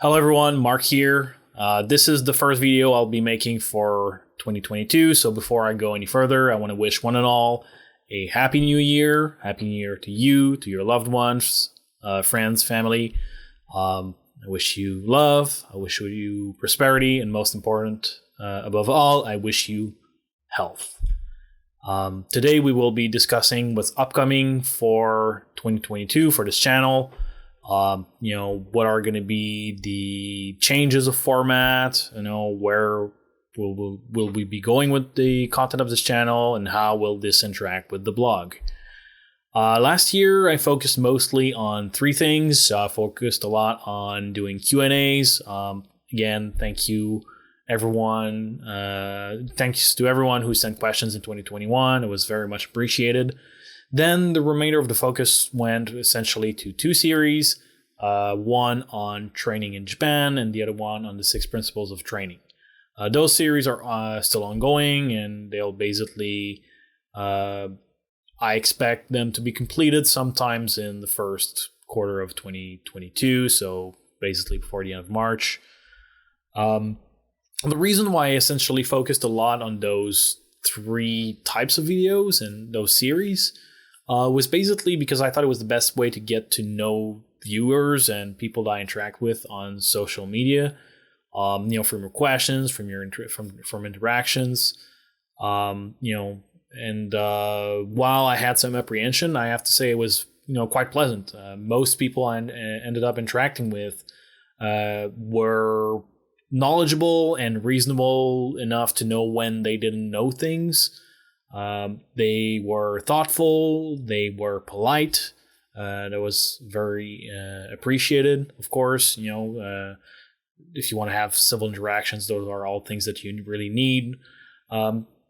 Hello everyone, Mark here. This is the first video I'll be making for 2022, so before I go any further, I want to wish one and all a Happy New Year. Happy New Year to you, to your loved ones, friends, family. I wish you love, I wish you prosperity, and most important, above all, I wish you health. Today we will be discussing what's upcoming for 2022 for this channel. What are going to be the changes of format, where will we be going with the content of this channel, and how will this interact with the blog. Last year, I focused mostly on three things. I focused a lot on doing Q&As. Again, thank you, everyone. Thanks to everyone who sent questions in 2021. It was very much appreciated. Then the remainder of the focus went essentially to two series, one on training in Japan and the other one on the 6 principles of training. Those series are still ongoing, and they'll basically, I expect them to be completed sometimes in the first quarter of 2022, so basically before the end of March. The reason why I essentially focused a lot on those three types of videos and those series was basically because I thought it was the best way to get to know viewers and people that I interact with on social media. From your questions, from your from interactions, and while I had some apprehension, I have to say it was quite pleasant. Most people I ended up interacting with were knowledgeable and reasonable enough to know when they didn't know things. They were thoughtful, they were polite. That was very appreciated. Of course, if you want to have civil interactions, those are all things that you really need.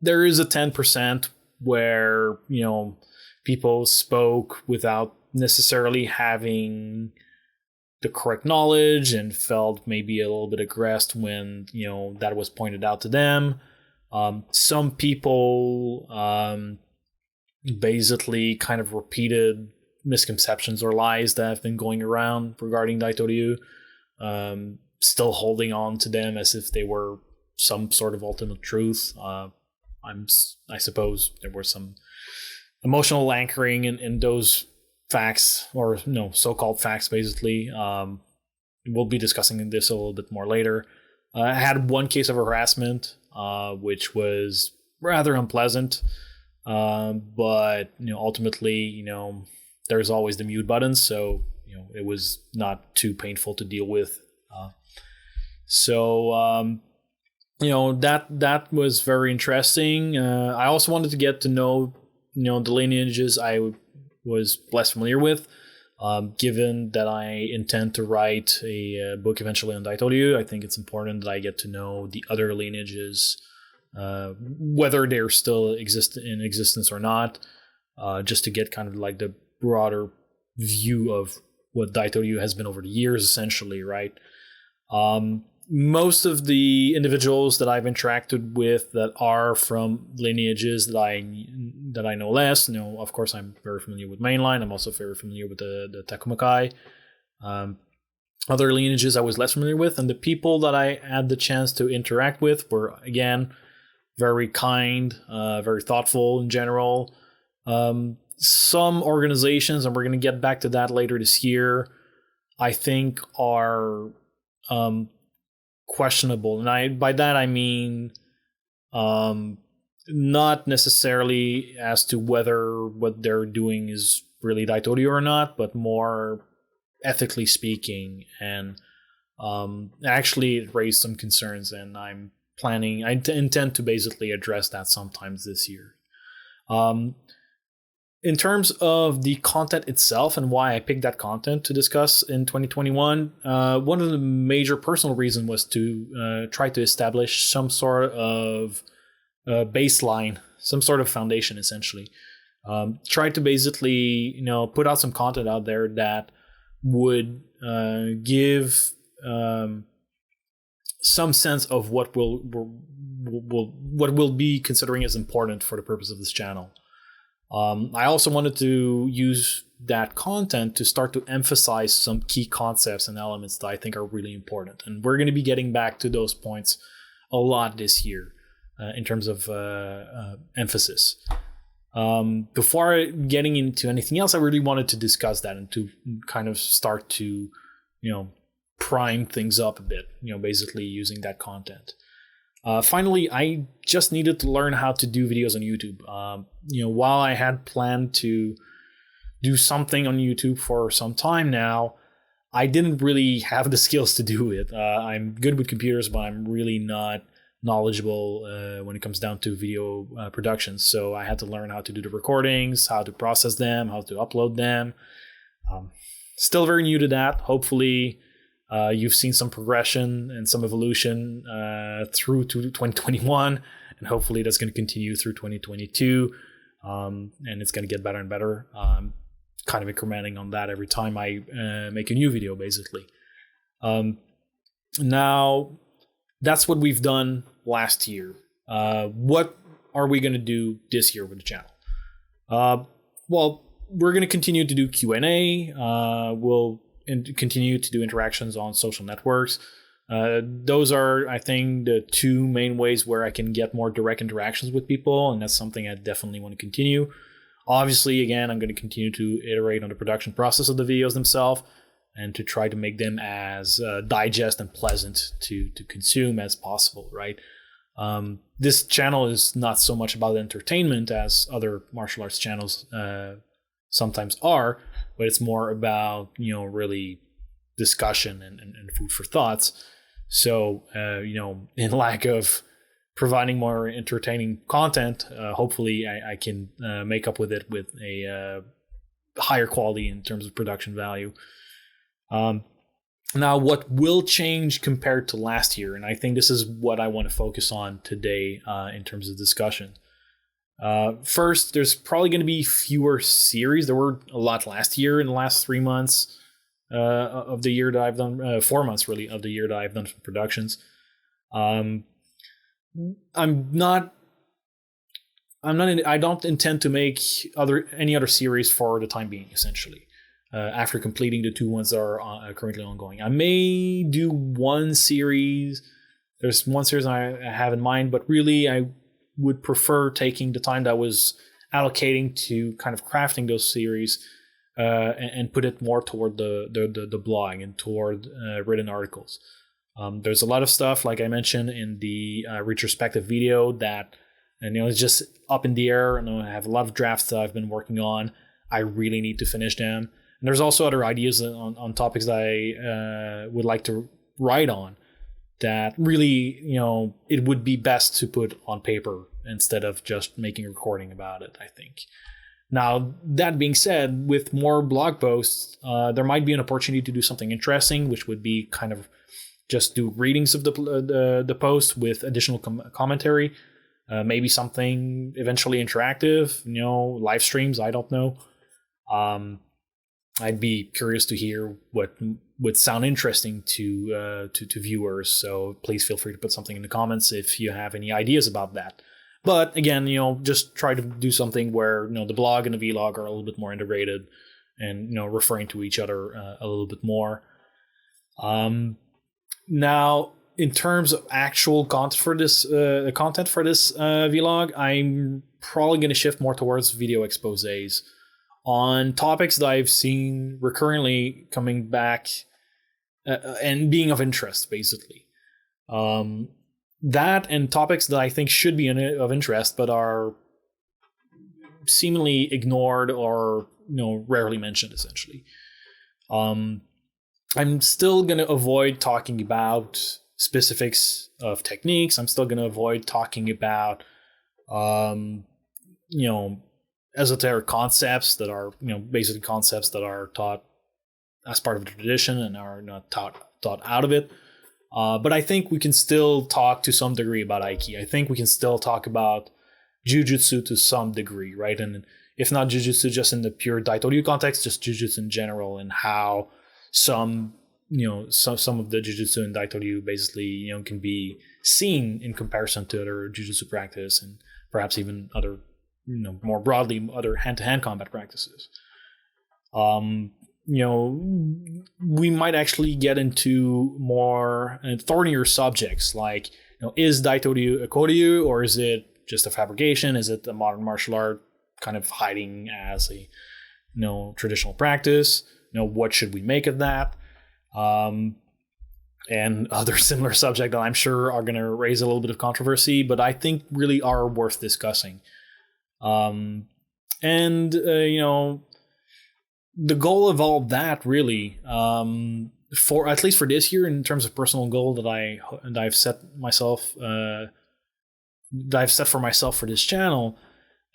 There is a 10% where people spoke without necessarily having the correct knowledge and felt maybe a little bit aggressed when that was pointed out to them. Some people basically kind of repeated misconceptions or lies that have been going around regarding Daito-ryu, still holding on to them as if they were some sort of ultimate truth. I suppose there was some emotional anchoring in those facts, or so-called facts, basically. We'll be discussing this a little bit more later. I had one case of harassment, which was rather unpleasant, but ultimately, there's always the mute button, so it was not too painful to deal with. That was very interesting. I also wanted to get to know the lineages I was less familiar with. Given that I intend to write a book eventually on Daito-ryu, I think it's important that I get to know the other lineages, whether they're still in existence or not, just to get kind of like the broader view of what Daito-ryu has been over the years, essentially, right? Most of the individuals that I've interacted with that are from lineages that I know less, of course, I'm very familiar with mainline. I'm also very familiar with the Takumakai. Other lineages I was less familiar with, and the people that I had the chance to interact with were, again, very kind, very thoughtful in general. Some organizations, and we're going to get back to that later this year, I think are questionable. And by that I mean not necessarily as to whether what they're doing is really Daito-ryu or not, but more ethically speaking. And actually it raised some concerns, and I intend to basically address that sometimes this year. In terms of the content itself and why I picked that content to discuss in 2021, one of the major personal reasons was to try to establish some sort of baseline, some sort of foundation, essentially. Try to basically, put out some content out there that would give some sense of what we'll be considering as important for the purpose of this channel. I also wanted to use that content to start to emphasize some key concepts and elements that I think are really important. And we're going to be getting back to those points a lot this year in terms of emphasis. Before getting into anything else, I really wanted to discuss that and to kind of start to, prime things up a bit, basically using that content. Finally, I just needed to learn how to do videos on YouTube. While I had planned to do something on YouTube for some time now, I didn't really have the skills to do it. I'm good with computers, but I'm really not knowledgeable when it comes down to video production. So I had to learn how to do the recordings, how to process them, how to upload them. Still very new to that. Hopefully, you've seen some progression and some evolution through to 2021, and hopefully that's going to continue through 2022, and it's going to get better and better. Kind of incrementing on that every time I make a new video, basically. Now, that's what we've done last year. What are we going to do this year with the channel? Well, we're going to continue to do Q&A. We'll continue to do interactions on social networks. Those are, I think, the two main ways where I can get more direct interactions with people, and that's something I definitely want to continue. Obviously, again, I'm going to continue to iterate on the production process of the videos themselves and to try to make them as digest and pleasant to consume as possible, right? This channel is not so much about entertainment as other martial arts channels sometimes are, but it's more about, really discussion and food for thoughts. So, in lack of providing more entertaining content, hopefully I can make up with it with a higher quality in terms of production value. Now, what will change compared to last year, and I think this is what I want to focus on today in terms of discussion. First, there's probably going to be fewer series. There were a lot last year in the last 3 months of the year that I've done, 4 months really of the year that I've done some productions. I don't intend to make any other series for the time being, essentially. After completing the 2 ones that are currently ongoing, I may do one series. There's one series I have in mind, but really I would prefer taking the time that I was allocating to kind of crafting those series and put it more toward the blog and toward written articles. There's a lot of stuff, like I mentioned in the retrospective video, that it's just up in the air. And I have a lot of drafts that I've been working on. I really need to finish them. And there's also other ideas on topics that I would like to write on that really, it would be best to put on paper instead of just making a recording about it, I think. Now, that being said, with more blog posts, there might be an opportunity to do something interesting, which would be kind of just do readings of the post with additional commentary, maybe something eventually interactive, live streams, I don't know. I'd be curious to hear what would sound interesting to viewers. So please feel free to put something in the comments if you have any ideas about that. But again, just try to do something where the blog and the vlog are a little bit more integrated, and referring to each other a little bit more. Now, in terms of actual content for this vlog, I'm probably going to shift more towards video exposés on topics that I've seen recurrently coming back and being of interest, basically. That and topics that I think should be of interest but are seemingly ignored or rarely mentioned, essentially. I'm still going to avoid talking about specifics of techniques. I'm still going to avoid talking about esoteric concepts that are, basically concepts that are taught as part of the tradition and are not taught out of it. But I think we can still talk to some degree about Aiki. I think we can still talk about Jujutsu to some degree, right? And if not Jujutsu just in the pure Daito-ryu context, just Jujutsu in general, and how some of the Jujutsu and Daito-ryu basically, can be seen in comparison to other Jujutsu practice and perhaps even other, more broadly, other hand-to-hand combat practices. We might actually get into more thornier subjects like, is Daito-ryu a Koryu, or is it just a fabrication? Is it a modern martial art kind of hiding as a traditional practice? What should we make of that? And other similar subjects that I'm sure are going to raise a little bit of controversy, but I think really are worth discussing. The goal of all that really, for at least for this year, in terms of personal goal that I've set for myself for this channel.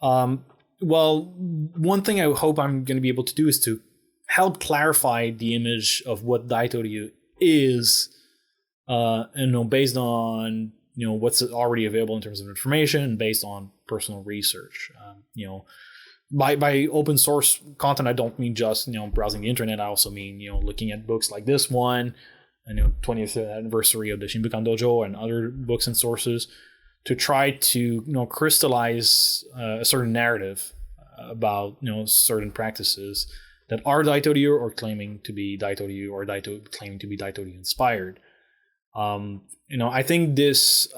One thing I hope I'm going to be able to do is to help clarify the image of what Daito-ryu is, based on what's already available in terms of information, and based on personal research. By open source content, I don't mean just browsing the internet. I also mean looking at books like this one, 20th anniversary of the Shinbukan Dojo, and other books and sources, to try to crystallize a certain narrative about certain practices that are Daito-ryu or claiming to be Daito-ryu, or claiming to be Daito-ryu inspired. I think this.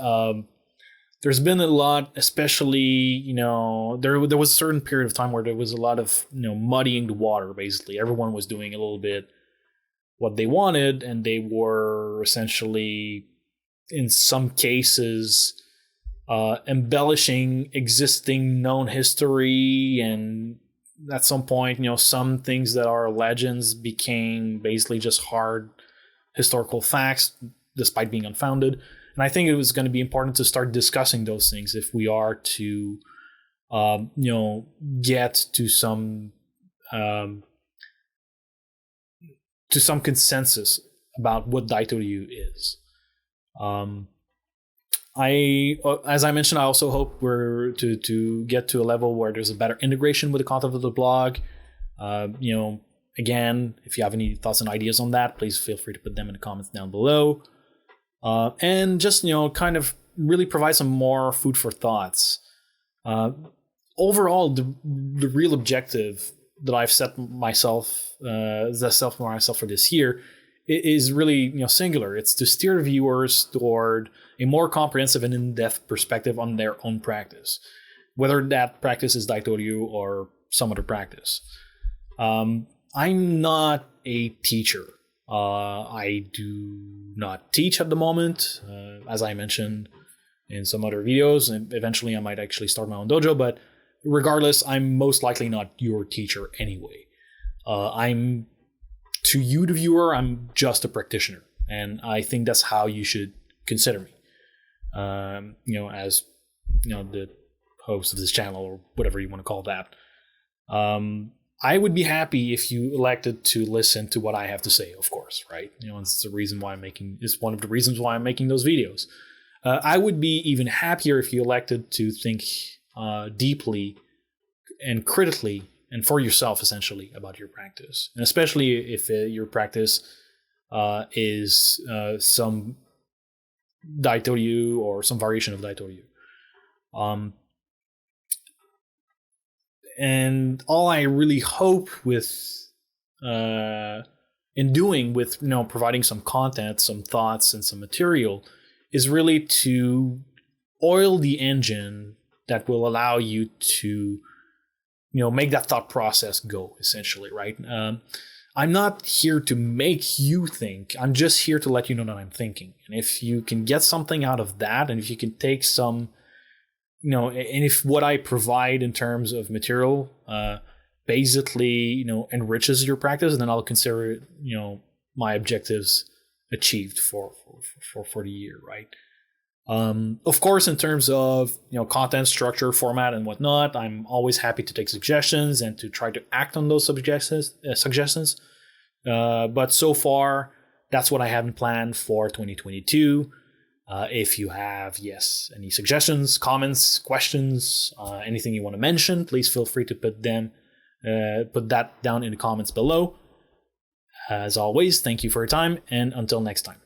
There's been a lot, especially, there was a certain period of time where there was a lot of, muddying the water, basically. Everyone was doing a little bit what they wanted, and they were essentially, in some cases, embellishing existing known history, and at some point, some things that are legends became basically just hard historical facts, despite being unfounded. And I think it was going to be important to start discussing those things if we are to, get to some consensus about what Daito-ryu is. As I mentioned, I also hope we're to get to a level where there's a better integration with the content of the blog. Again, if you have any thoughts and ideas on that, please feel free to put them in the comments down below. And just, kind of really provide some more food for thoughts. Overall, the real objective that I've set myself for this year is really, singular. It's to steer viewers toward a more comprehensive and in-depth perspective on their own practice, whether that practice is Daito-ryu or some other practice. I'm not a teacher. I do not teach at the moment, as I mentioned in some other videos, and eventually I might actually start my own dojo, but regardless, I'm most likely not your teacher anyway. To you, the viewer, I'm just a practitioner, and I think that's how you should consider me. As the host of this channel, or whatever you want to call that. I would be happy if you elected to listen to what I have to say, of course, right? It's the reason why it's one of the reasons why I'm making those videos. I would be even happier if you elected to think deeply and critically, and for yourself, essentially, about your practice. And especially if your practice is some Daito-ryu or some variation of Daito-ryu. And all I really hope in doing with providing some content, some thoughts, and some material is really to oil the engine that will allow you to make that thought process go, essentially, right? I'm not here to make you think. I'm just here to let you know that I'm thinking. And if you can get something out of that, and if you can take some, and if what I provide in terms of material basically, enriches your practice, then I'll consider, my objectives achieved for the year, right? Of course, in terms of, content structure, format, and whatnot, I'm always happy to take suggestions and to try to act on those suggestions. But so far, that's what I have planned for 2022. If you have, any suggestions, comments, questions, anything you want to mention, please feel free to put that down in the comments below. As always, thank you for your time, and until next time.